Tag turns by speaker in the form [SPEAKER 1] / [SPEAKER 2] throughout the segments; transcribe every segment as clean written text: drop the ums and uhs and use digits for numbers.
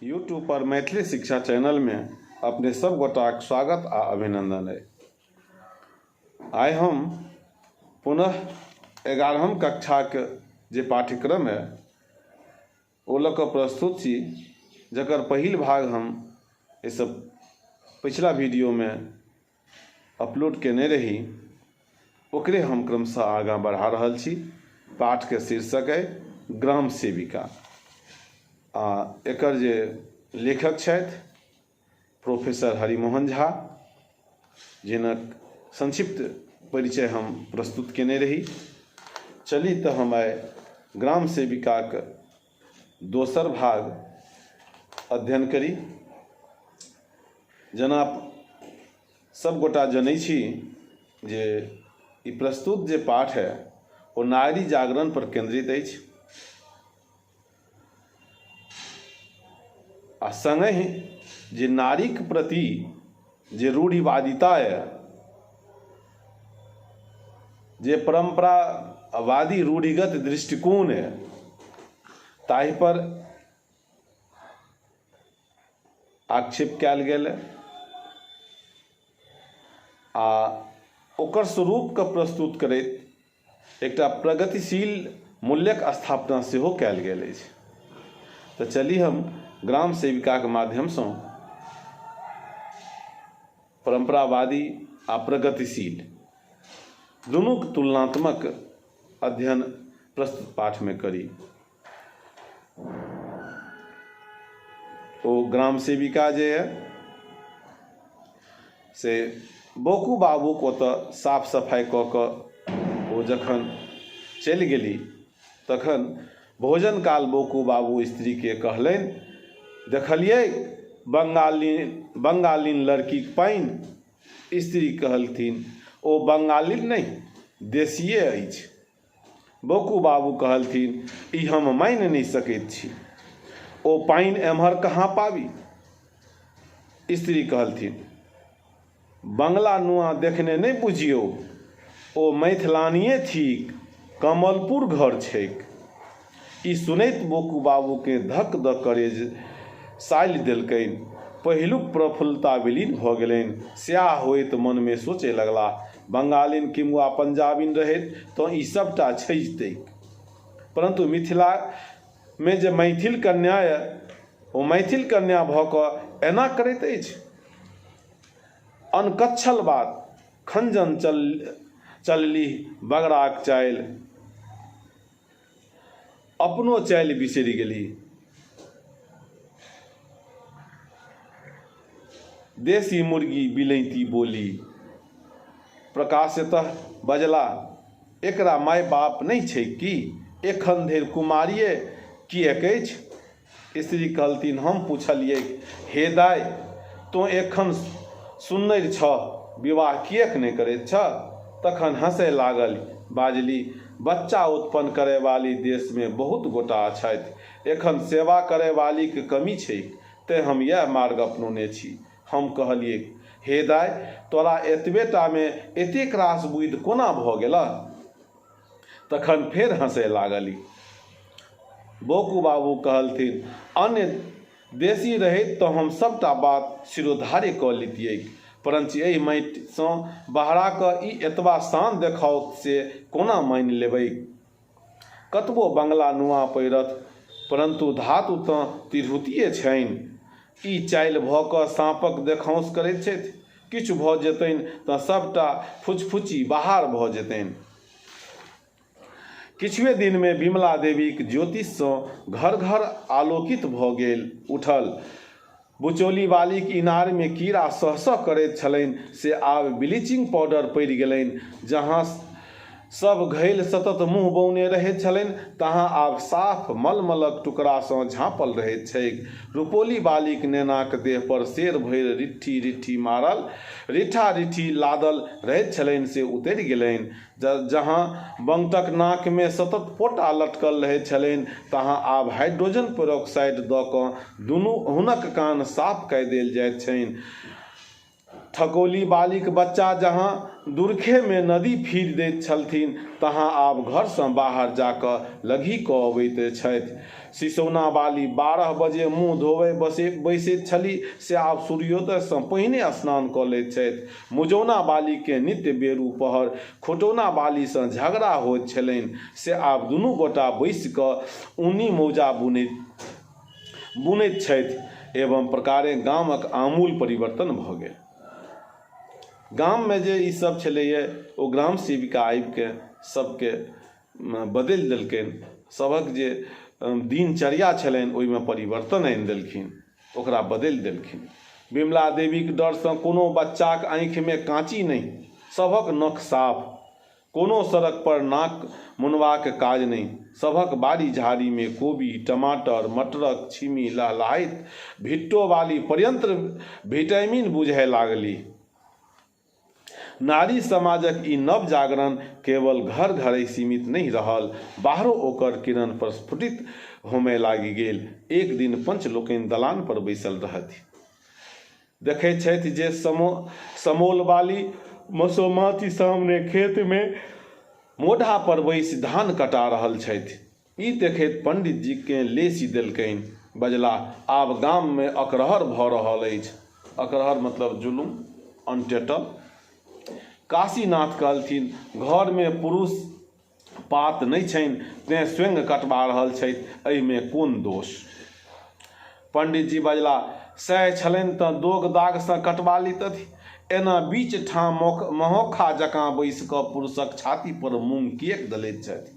[SPEAKER 1] YouTube पर मैथिली शिक्षा channel में अपने सब गोटाक स्वागत आ अभिनंदन है। आइ हम पुनः 11वीं कक्षाक जे पाठ्यक्रम है ओ लऽ कऽ प्रस्तुत छी, जकर पहिल भाग हम इस पिछला वीडियो में अपलोड केने रही, ओकरे हम क्रमशः आगाँ बढ़ा रहल छी। पाठ के शीर्षक है ग्राम सेविका। एकर जे लेखक छथि प्रोफेसर हरिमोहन झा, जिनक संक्षिप्त परिचय हम प्रस्तुत केने रही। चली तो हम आइ ग्राम सेविकाक दोसर भाग अध्ययन करी। जेना सब गोटा जनै छी जे ई प्रस्तुत जे पाठ है वो नारी जागरण पर केंद्रित अछि आ संगहि जे नारीक प्रति जे रूढ़िवादिता है, जे परंपरावादी रूढ़िगत दृष्टिकोण है, ताहि पर आक्षेप कयल गेल है आ ओकर स्वरूप के प्रस्तुत करैत एकटा प्रगतिशील मूल्यक स्थापना सेहो कयल गेल अछि। तो चली हम ग्राम सेविका के माध्यम से परंपरावादी आ प्रगतिशील दुनू तुलनात्मक अध्ययन प्रस्तुत पाठ में करी। ओ ग्राम सेविका जे है से बोकू बाबू को तो साफ सफाई कऽ कऽ ओ जखन चलि गेली तखन भोजन काल बोकू बाबू स्त्री के कहलनि, देखलिए बंगालीन लड़की पानि। स्त्री कहलथिन, ओ बंगालीन नहीं देशीय अछि। बोकू बाबू कहलथिन, ई हम मानि नहीं सकैत छी, ओ पानि एम्हर कहाँ पाबी। स्त्री कहलथिन, बंगला नुआ देखने नहीं बुझियो, ओ मैथिलानिये थिक, कमलपुर घर छैक। ई सुनैत बोकू बाबू के धक द करेज साइल देलकनि। पहिलुक प्रफुल्लता विलीन भऽ गेलनि। स्याह होइत मन में सोचे लगला, बंगालीन किंवा पंजाबीन रहैत तो ई सबटा छैजतैक, परंतु मिथिला में जे मैथिल कन्या है ओ मैथिल कन्या भऽ कऽ एना करैत अछि। अनकच्छल बात खंजन चलली बगड़ाक चालि, अपनो चालि बिसरि गेली। देसी मुर्गी बिलैती बोली। प्रकाशतः बजला, एकरा माय बाप नहीं छै कि, एखन धरि कुमारिये किएक अछि। स्त्री कहलथिन, हम पुछलियै, हे दाय तो एखन सुनैर छह, विवाह किएक नहीं करैत छह। तखन हंसै लागल, बाजली, बच्चा उत्पन्न करे वाली देश में बहुत गोटा छथि, एखन सेवा करे वाली के कमी छै, ते हम यह मार्ग अपनौने छी। हम कहलिए, हे दाय तोरा एतबेटा में एतेक रास बुद्धि कोना भऽ गेल। तखन फेर हंसै लागली। बोकू बाबू कहलथिन, अन्य देशी रहैत तो हम सबटा बात सिरोधारे कऽ लितियै, परंतु एहि माटि सँ बहरा कऽ ई एतबा शान देखाओत से कोना मानि लेबै। कतबो बंगला नुआ पैरत, परंतु धातु तऽ तिरहुतिये छनि। ई चालि भऽ कऽ साँपक देखाउँस करैत छथि, किछु भऽ जेतनि तऽ सबटा फुचफुची बाहर भऽ जेतनि। किछुए दिन में विमला देवीक ज्योतिष सँ घर घर आलोकित भऽ गेल उठल। बुचौली वालीक इनार में कीड़ा सह सह करैत छलनि से आब ब्लीचिंग पाउडर पड़ि गेलनि। जहाँ सब घैल सतत मुँह बौने रहैत छलनि, तहाँ आब साफ मलमलक टुकड़ा सँ झाँपल रहैत छैक। रुपोली बालीक नेनाक देह पर शेर भरि रिट्ठी रिट्ठी मारल रिठा रिट्ठी लादल रहैत छलनि से उतरि गेलनि। जहाँ बंटक नाक में सतत पोटा लटकल रहैत छलनि, तहाँ आब हाइड्रोजन पेरोक्साइड दऽ कऽ दुनू हुनक कान साफ कऽ देल जाइत छनि। ठकोली बालीक बच्चा जहाँ दुर्खे में नदी फेर दैत छलथिन, तहाँ आब घरसँ बाहर जाकऽ लघी कऽ अबैत छथि। सिसौना बाली 12 बजे मुँह धोबय बैसैत छली, से आब सूर्योदयसँ पहिने स्नान कऽ लैत छथि। मुजौना बालीके नित्य बेरू पहर खोटौना बालीसँ झगड़ा होइत छलनि, से आब दुनू गोटा बैसि कऽ ऊनी मौजा बुनैत छथि। एवं प्रकारे गामक आमूल परिवर्तन भऽ गेल। गाममे जे ई सब छलैए ओ ग्राम सेविका आबिके सबके बदलि देलखिन। सभक जे दिनचर्या छलनि ओहिमे परिवर्तन आनि देलखिन, ओकरा बदलि देलखिन। विमला देवीके डरसँ कोनो बच्चाक आँखिमे काँची नहि, सभक नख साफ, कोनो सड़क पर नाक मुनबाक काज नहि। सभक बाड़ी झाड़ीमे कोबी, टमाटर, मटरक छिमी लहलहाइत भिट्टो वाली पर्यंत विटामिन बुझय लागली। नारी समाजक ई नव जागरण केवल घर घरे सीमित नहीं रहल, बाहरो ओकर किरण प्रस्फुटित होमय लागि गेल। एक दिन पंच लोकनि दलान पर बैसल रहथि, देखै छथि जे समोल वाली मसोमाती सामने खेत में मोढ़ा पर बैसि धान कटा रहल छथि। ई देखैत पंडित जी के लेसी देलकनि, बजलाह, आब गाम में अकरहर भऽ रहल अछि। अकरहर मतलब जुलुम, अनटेटल। काशीनाथ कहलथिन, घर में पुरुष पात नहीं छनि, तेँ स्वयं कटवा रहल छथि, एहिमे कोन दोष। पंडित जी बजला, सह छलनि तऽ दोग दागसँ कटवा लितथि, एना बीच ठाम महोखा जकाँ बैसि कऽ पुरुषक छाती पर मूँग किएक दलैत छथि।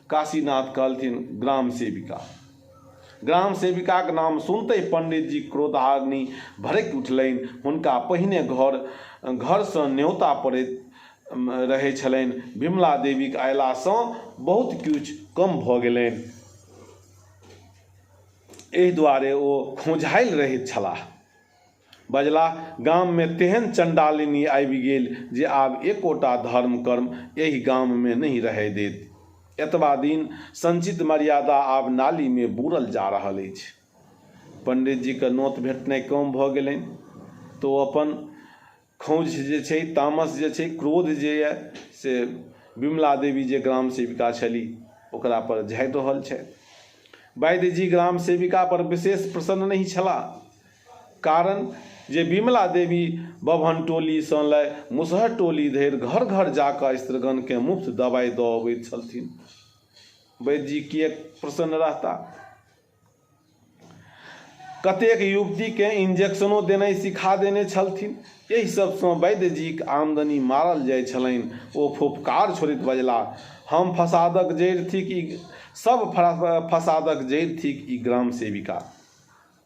[SPEAKER 1] काशीनाथ कहलथिन, ग्राम सेविका। ग्राम सेविकाक नाम सुनते पंडित जी क्रोधाग्नि भड़कि उठलनि। हुनका पहिने घरसँ न्योता पड़ैत रहै छलनि, विमला देवीक अयलासँ बहुत किछु कम भऽ गेलनि, एहि दुआरे ओ खोझायल रहैत छलाह। बजलाह, गाम में तेहन चंडालिनी आबि गेल जे आब एकोटा धर्म कर्म एहि गाम में नहीं रहै देत। एतबा दिन संचित मर्यादा आब नाली में बूरल जा रहल अछि। पंडित जी के नोत भेटनाइ कम भऽ गेलनि, तो अपन खोज जे छै, तामस जे छै, क्रोध जे यऽ से विमला देवी जे ग्राम सेविका छली ओकरा पर झाड़ि रहल छै। वैद्य जी ग्राम सेविका पर विशेष प्रसन्न नहीं छला, कारण जे विमला देवी बभन टोलीसँ लय मुसहर टोली धरि घर घर जाकऽ स्त्रीगणके मुफ्त दवाई दऽ अबैत छलथिन। वैद्य जी किएक प्रसन्न रहता। कतेक युवती के इंजेक्शनो देनाइ सिखा देने छलथिन। एहि सबसँ वैद्य जीक आमदनी मारल जाइ छलनि। ओ फुफकार छोड़ैत बजला, हम फसादक जड़ि थिक ई सब फसादक जड़ि थिक ई ग्राम सेविका।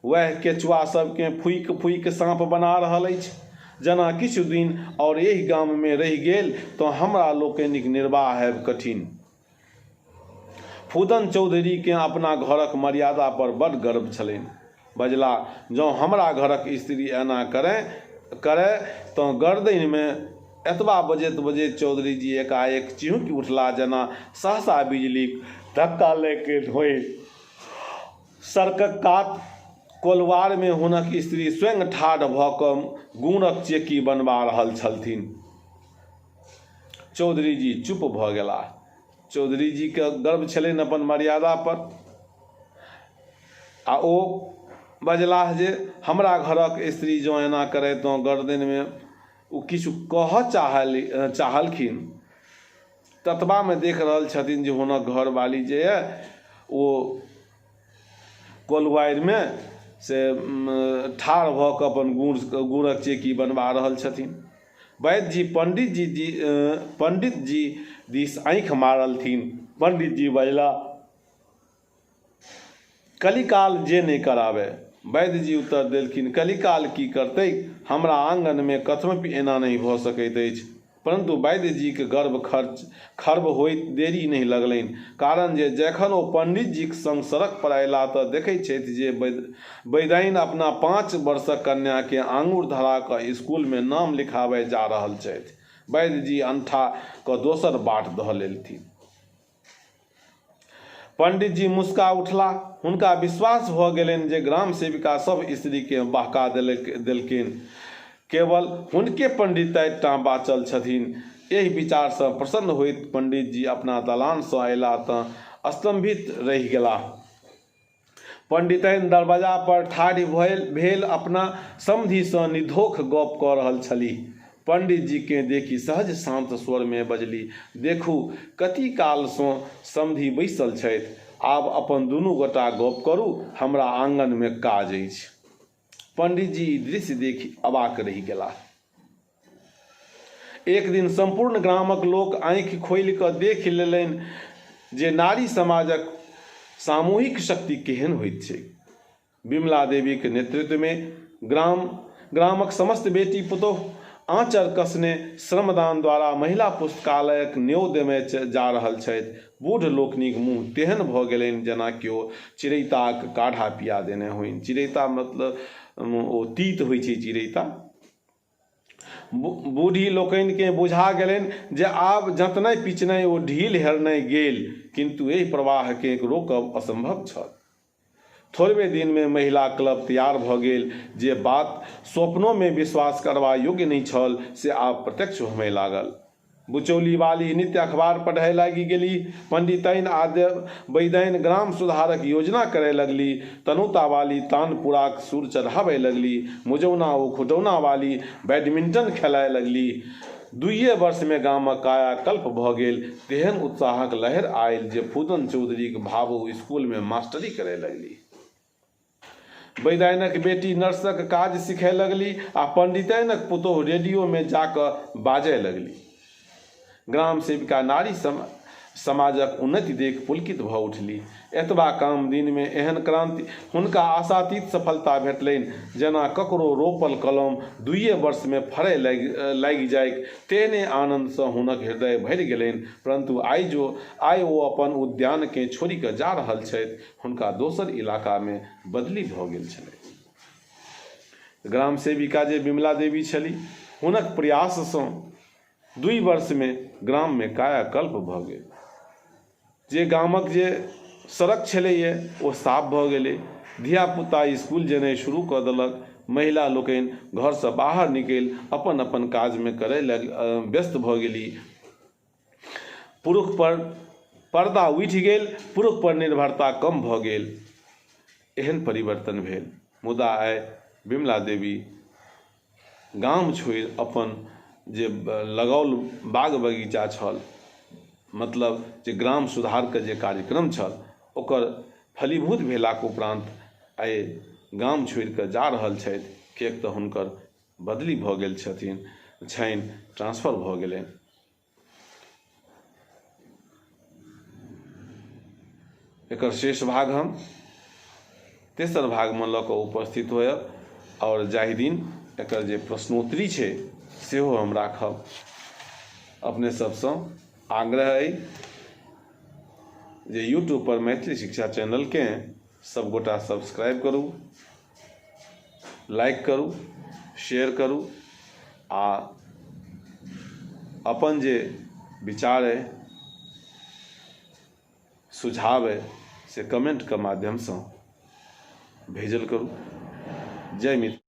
[SPEAKER 1] वह केचुआ सबके फूइक फूइक साँप बना रहल अछि। जेना किछु दिन और एहि गाम में रहि गेल तऽ हमरा लोकनिक निर्वाह हैब कठिन। फूदन चौधरी के अपना घरक मर्यादा पर बड़ गर्व छलनि। बजला, जँ हमरा घरक स्त्री एना करे तऽ गर्दनि में एतबा बजैत चौधरी जी एकाएक चिहुकि उठला, जेना सहसा बिजलीक धक्का लैके होय। सड़कक कात कोलवार में हुनक स्त्री स्वयं ठाढ़ भऽ कऽ गुड़क चेकी बनवा रहल छलथिन। चौधरी जी चुप भऽ गेला। चौधरी जी के गर्व छलनि अपन मर्यादा पर, आ ओ बजलाह जे हमरा घरक स्त्री जँ एना करे तऽ गर्दन में ओ किछु कहऽ चाहलखिन। ततबा में देख रहल छथिन जे हुनक घरवाली जे है ओ कोलवार में से ठाढ़ भऽ कऽ अपन गुड़क चेकी बनवा रहल छथिन। वैद्य जी पंडित जी दिस आँखि मारलथिन। पंडित जी बजला, कलिकाल जे नहीं करावे। वैद्य जी उत्तर देलखिन, कलिकाल की करतै, हमरा आंगन में कथमपि एना नहीं भऽ सकैत अछि। परंतु वैद्य जी के गर्व खर्ब होइत देरी नहीं लगलनि, कारण जे जखन ओ पंडित जी के संग सड़क पर अयला तऽ देखै छथि जे वैद्याइन अपना 5 वर्षक कन्या के आंगुर धरा कऽ स्कूल में नाम लिखाबे जा रहल छथि। वैद्य जी अंठा कऽ दोसर बाट धऽ लेलथिन। पंडित जी मुस्का उठला। हुनका विश्वास भऽ गेलनि जे ग्राम सेविका सब स्त्री के बहका देलखिन। केवल हुनके पंडिताइटा बाँचल छथिन। एहि विचार से प्रसन्न होइत पंडित जी अपना दलान से अयला तऽ स्तंभित रहि गेलाह। पंडिताइन दरवाजा पर ठाढ़ भेल अपना समधि सँ निधोख गप कऽ रहल छलीह। पंडित जी के देखी सहज शांत स्वर में बजली, देखू कति काल सँ समधि बैसल छथि, आब अपन दुनू गोटा गप करू, हमरा आंगन में काज अछि। पंडित जी दृश्य देखी अवाक रहि गेलाह। एक दिन संपूर्ण ग्रामक लोक आँखि खोलि कऽ देख लेलनि जे नारी समाजक सामूहिक शक्ति केहन होइत छै। विमला देवी के नेतृत्व में ग्रामक समस्त बेटी पुतोह आँचर कसने श्रमदान द्वारा महिला पुस्तकालयक न्यों देमे जा रहल छथि। बूढ़ लोकनिक मुँह तेहन भऽ गेलनि जेना किओ चिरैताक काढ़ा पिया देने होइन। चिरैता मतलब ओ तीत होइ छै चिरैता। बूढ़ी लोकनि के बुझा गेलनि जे आब जतनाइ पिचनाइ ओ ढील हेरनाइ गेल, किंतु एहि प्रवाह के रोकब असंभव छल। थोड़बे दिन में महिला क्लब तैयार भऽ गेल। जे बात स्वप्नों में विश्वास करबा योग्य नहीं छल से आब प्रत्यक्ष होमय लागल। बुचौली वाली नित्य अखबार पढ़ै लागी गेली। पंडिताइन आद्य वैदाइन ग्राम सुधारक योजना करे लगली। तनुता वाली तानपुराक सुर चढ़ावे लगली। मुजौना ओ खुटौना वाली बैडमिंटन खेलाय लगली। 2 वर्ष में गामक कायाकल्प भऽ गेल। तेहन उत्साहक लहर आयल जे फूदन चौधरी के भावो स्कूल में मास्टरी करे लगली। वैदाइनक बेटी नर्सक काज सीखै लगली आ पंडिताइनक पुतोह रेडियो में जाकऽ बाजै लगली। ग्राम सेविका नारी समाजक उन्नति देख पुलकित भऽ उठली। एतबा काम दिन में एहन क्रांति हुनका आशातीत सफलता भेटलनि जेना ककरो रोपल कलम 2 वर्ष में फड़ै लागि जायक। तेहने आनंद सँ हुनक हृदय भरि गेलनि। परंतु आइ ओ अपन उद्यान के छोड़ि कऽ जा रहल छथि। हुनका दोसर इलाका में बदली भऽ गेल छलनि। ग्राम सेविका जे विमला देवी छली, हुनक प्रयास सँ 2 वर्ष में ग्राम में कायाकल्प भऽ गेल। जे गामक जे सड़क छलैए ओ साफ भऽ गेलै। धियापुता स्कूल जेनाइ शुरू कऽ देलक। महिला लोकनि घर से बाहर निकलि अपन अपन काज में करय व्यस्त भऽ गेली। पुरुष पर पर्दा उठि गेल, पुरुष पर निर्भरता कम भऽ गेल। एहन परिवर्तन भेल। मुदा आइ विमला देवी गाम छोड़ि अपन जे लगाओल बाग बगीचा छल, मतलब जे ग्राम सुधार के जे कार्यक्रम छल, ओकर फलीभूत भेलाक उपरांत आइ गाम छोड़ि कऽ जा रहल छथि। किएक तऽ हुनकर बदली भऽ गेल छनि, ट्रांसफर भऽ गेलनि। एकर शेष भाग हम तेसर भाग में लऽ कऽ उपस्थित होयब, और जाहि दिन एकर जे प्रश्नोत्तरी छै सेहो हम राखब। अपने सबसँ आग्रह अइ जे यूट्यूब पर मैथिली शिक्षा चैनल के सब गोटा सब्सक्राइब करू, लाइक करू, शेयर करू, आ अपन जे विचार अइ, सुझाव अइ से कमेंट के माध्यम सँ भेजल करू। जय मिथिला।